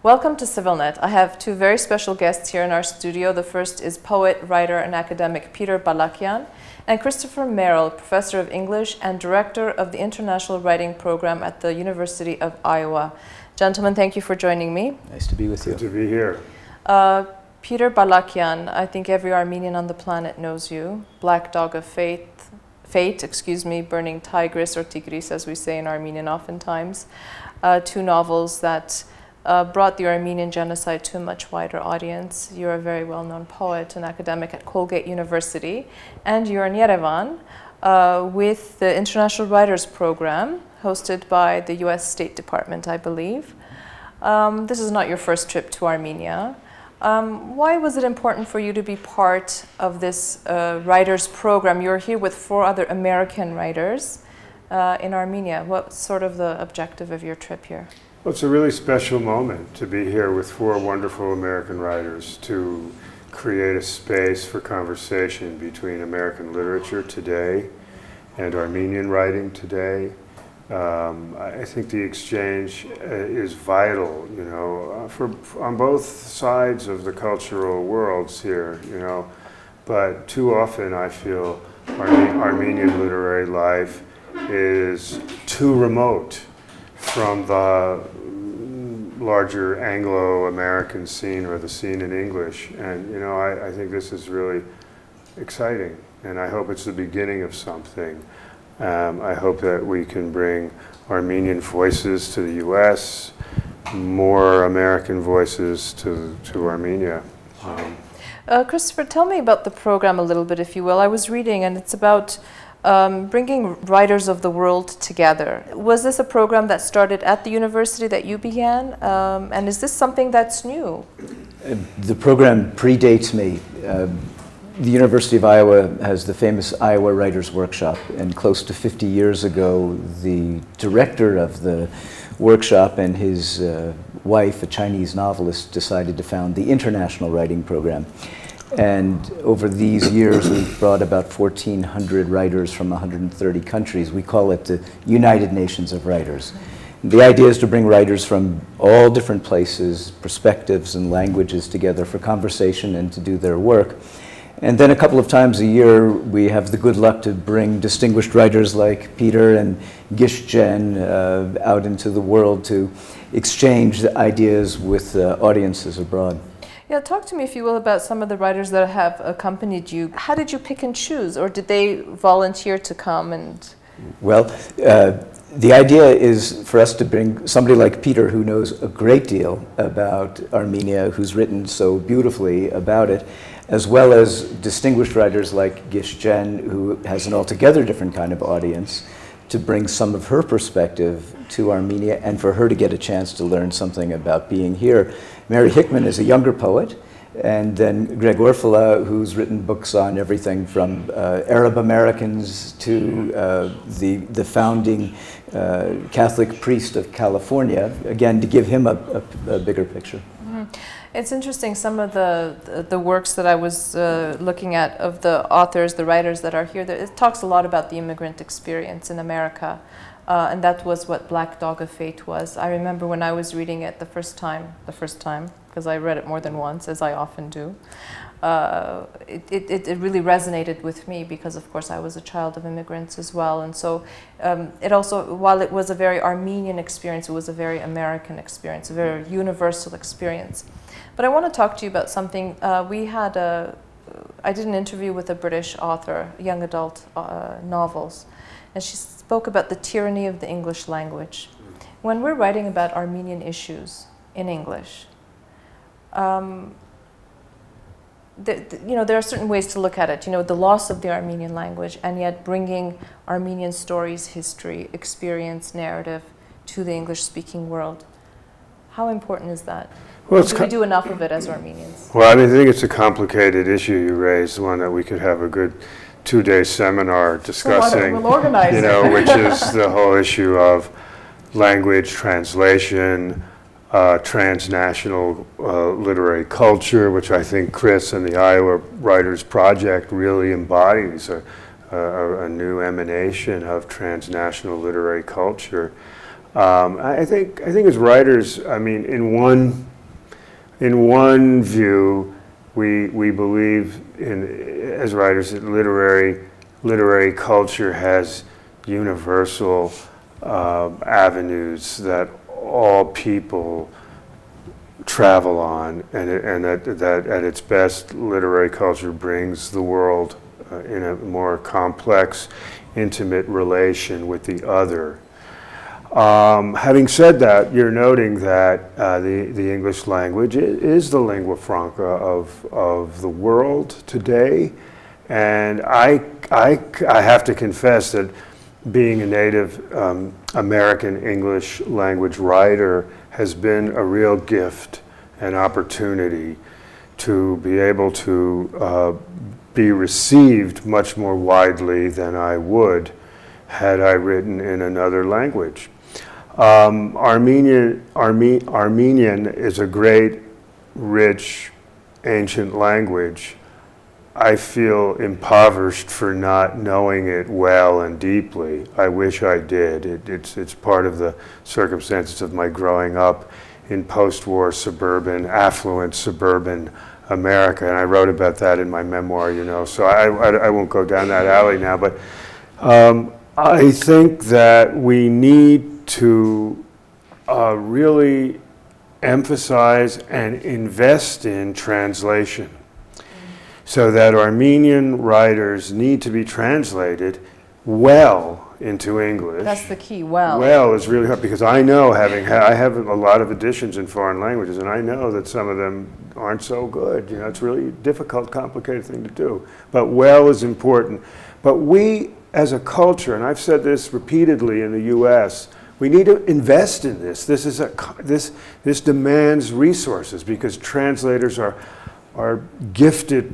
Welcome to CivilNet. I have two very special guests here in our studio. The first is poet, writer, and academic Peter Balakian, and Christopher Merrill, professor of English and director of the International Writing Program at the University of Iowa. Gentlemen, thank you for joining me. Nice to be with you. Good to be here. Peter Balakian, I think every Armenian on the planet knows you. Black Dog of Fate, Burning Tigris, or Tigris as we say in Armenian oftentimes. Two novels that brought the Armenian genocide to a much wider audience. You're a very well-known poet and academic at Colgate University, and you're in Yerevan with the International Writers Program, hosted by the US State Department, I believe. This is not your first trip to Armenia. Why was it important for you to be part of this writers program? You're here with 4 other American writers in Armenia. What's sort of the objective of your trip here? Well, it's a really special moment to be here with 4 wonderful American writers to create a space for conversation between American literature today and Armenian writing today. I think the exchange is vital, you know, on both sides of the cultural worlds here, you know, but too often I feel Armenian literary life is too remote from the larger Anglo-American scene or the scene in English. And, you know, I think this is really exciting, and I hope it's the beginning of something. I hope that we can bring Armenian voices to the US, more American voices to Armenia. Christopher, tell me about the program a little bit, if you will. I was reading, and it's about bringing writers of the world together. Was this a program that started at the university that you began? And is this something that's new? The program predates me. The University of Iowa has the famous Iowa Writers Workshop, and close to 50 years ago, the director of the workshop and his wife, a Chinese novelist, decided to found the International Writing Program. And over these years, we've brought about 1,400 writers from 130 countries. We call it the United Nations of Writers. The idea is to bring writers from all different places, perspectives, and languages together for conversation and to do their work. And then a couple of times a year, we have the good luck to bring distinguished writers like Peter and Gish Jen out into the world to exchange the ideas with audiences abroad. Yeah, talk to me, if you will, about some of the writers that have accompanied you. How did you pick and choose, or did they volunteer to come? And well, the idea is for us to bring somebody like Peter, who knows a great deal about Armenia, who's written so beautifully about it, as well as distinguished writers like Gish Jen, who has an altogether different kind of audience, to bring some of her perspective to Armenia and for her to get a chance to learn something about being here. Mary Hickman is a younger poet, and then Gregory Orfalea, who's written books on everything from Arab Americans to the founding Catholic priest of California, again, to give him a bigger picture. Mm-hmm. It's interesting, some of the works that I was looking at of the authors, the writers that are here, it talks a lot about the immigrant experience in America, and that was what Black Dog of Fate was. I remember when I was reading it the first time, because I read it more than once, as I often do, it really resonated with me because, of course, I was a child of immigrants as well. And so it also, while it was a very Armenian experience, it was a very American experience, a very universal experience. But I want to talk to you about something. I did an interview with a British author, young adult novels, and she spoke about the tyranny of the English language. When we're writing about Armenian issues in English, you know, there are certain ways to look at it. You know, the loss of the Armenian language, and yet bringing Armenian stories, history, experience, narrative to the English-speaking world. How important is that? Well, do we do enough of it as Armenians? Well, I mean, I think it's a complicated issue you raised, one that we could have a good 2-day seminar discussing, we'll organize you know, which is the whole issue of language translation, transnational literary culture, which I think Chris and the Iowa Writers Project really embodies a new emanation of transnational literary culture. I think as writers, I mean, in one in one view, we believe as writers that literary culture has universal avenues that all people travel on, and that at its best, literary culture brings the world in a more complex, intimate relation with the other. Having said that, you're noting that the English language is the lingua franca of the world today, and I have to confess that being a native American English language writer has been a real gift and opportunity to be able to be received much more widely than I would had I written in another language. Armenian is a great, rich, ancient language. I feel impoverished for not knowing it well and deeply. I wish I did. It's part of the circumstances of my growing up in post-war suburban, affluent suburban America, and I wrote about that in my memoir, you know, so I won't go down that alley now, but I think that we need to really emphasize and invest in translation, so that Armenian writers need to be translated well into English. That's the key, well. Well is really hard, because I know, I have a lot of editions in foreign languages, and I know that some of them aren't so good. You know, it's really difficult, complicated thing to do. But well is important. But we, as a culture, and I've said this repeatedly in the U.S., we need to invest in this. This demands resources, because translators are gifted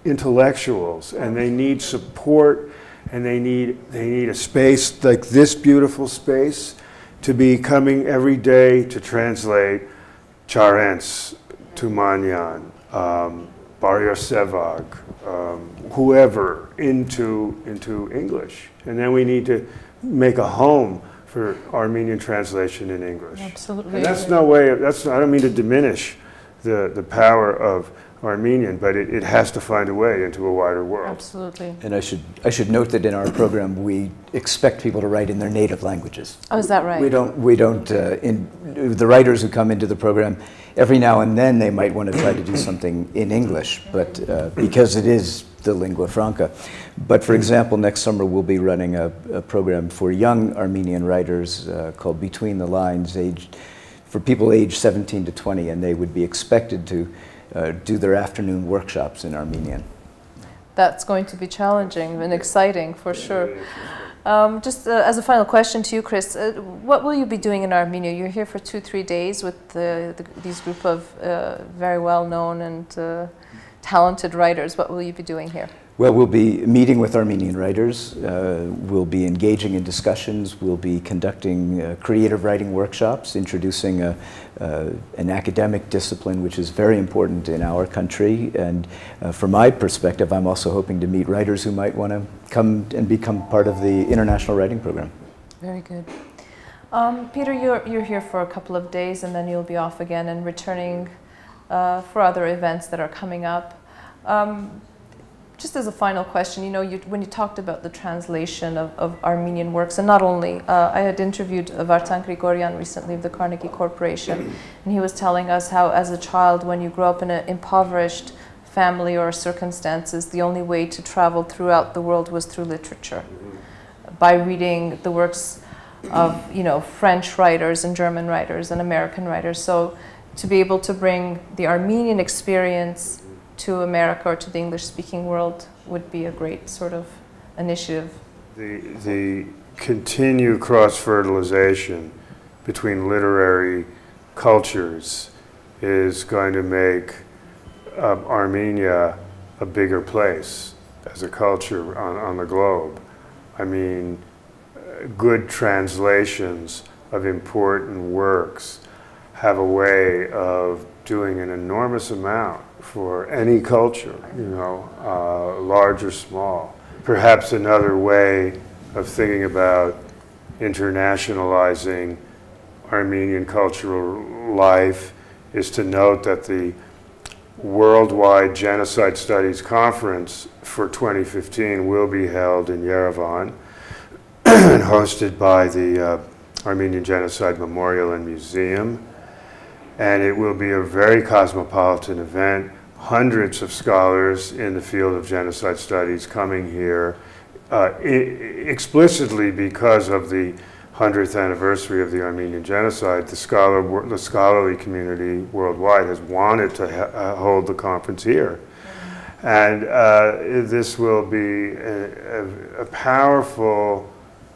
intellectuals, and they need support, and they need a space like this beautiful space to be coming every day to translate Charents, Tumanyan, Barrier Sevag, whoever into English. And then we need to make a home for Armenian translation in English. Absolutely. And that's no way, I don't mean to diminish the power of Armenian, but it has to find a way into a wider world. Absolutely. And I should note that in our program we expect people to write in their native languages. Oh, is that right? We don't the writers who come into the program, every now and then they might want to try to do something in English, but because it is the lingua franca. But for example, next summer we'll be running a program for young Armenian writers called Between the Lines, for people aged 17 to 20, and they would be expected to do their afternoon workshops in Armenian. That's going to be challenging and exciting for sure. Just as a final question to you, Chris, what will you be doing in Armenia? You're here for 2-3 days with these group of very well-known and talented writers. What will you be doing here? Well, we'll be meeting with Armenian writers, we'll be engaging in discussions, we'll be conducting creative writing workshops, introducing an academic discipline which is very important in our country, and from my perspective I'm also hoping to meet writers who might want to come and become part of the international writing program. Very good. Peter, you're here for a couple of days and then you'll be off again and returning for other events that are coming up. Just as a final question, you know, when you talked about the translation of Armenian works, and not only, I had interviewed Vartan Grigoryan recently of the Carnegie Corporation, and he was telling us how as a child, when you grow up in an impoverished family or circumstances, the only way to travel throughout the world was through literature, by reading the works of, you know, French writers and German writers and American writers. So to be able to bring the Armenian experience to America or to the English-speaking world would be a great sort of initiative. The continued cross-fertilization between literary cultures is going to make Armenia a bigger place as a culture on the globe. I mean, good translations of important works have a way of doing an enormous amount for any culture, you know, large or small. Perhaps another way of thinking about internationalizing Armenian cultural life is to note that the Worldwide Genocide Studies Conference for 2015 will be held in Yerevan and hosted by the Armenian Genocide Memorial and Museum. And it will be a very cosmopolitan event. Hundreds of scholars in the field of genocide studies coming here explicitly because of the 100th anniversary of the Armenian genocide. The scholarly community worldwide has wanted to hold the conference here. And this will be a powerful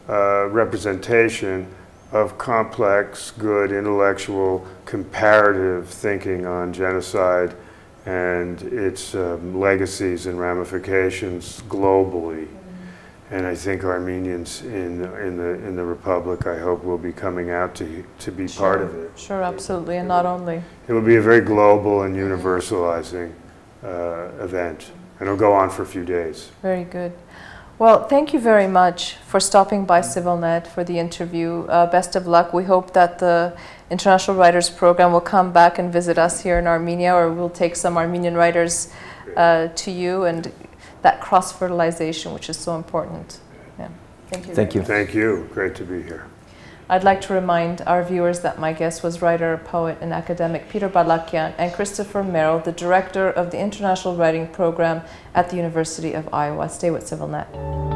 representation of complex, good, intellectual, comparative thinking on genocide and its legacies and ramifications globally. And I think Armenians in the Republic, I hope, will be coming out to be part of it. Sure, absolutely, and not only. It will be a very global and universalizing event, and it'll go on for a few days. Very good. Well, thank you very much for stopping by CivilNet for the interview. Best of luck. We hope that the International Writers Program will come back and visit us here in Armenia, or we'll take some Armenian writers to you, and that cross-fertilization, which is so important. Yeah. Thank you. Thank you. Thank you. Great to be here. I'd like to remind our viewers that my guest was writer, poet, and academic Peter Balakian and Christopher Merrill, the director of the International Writing Program at the University of Iowa. Stay with CivilNet.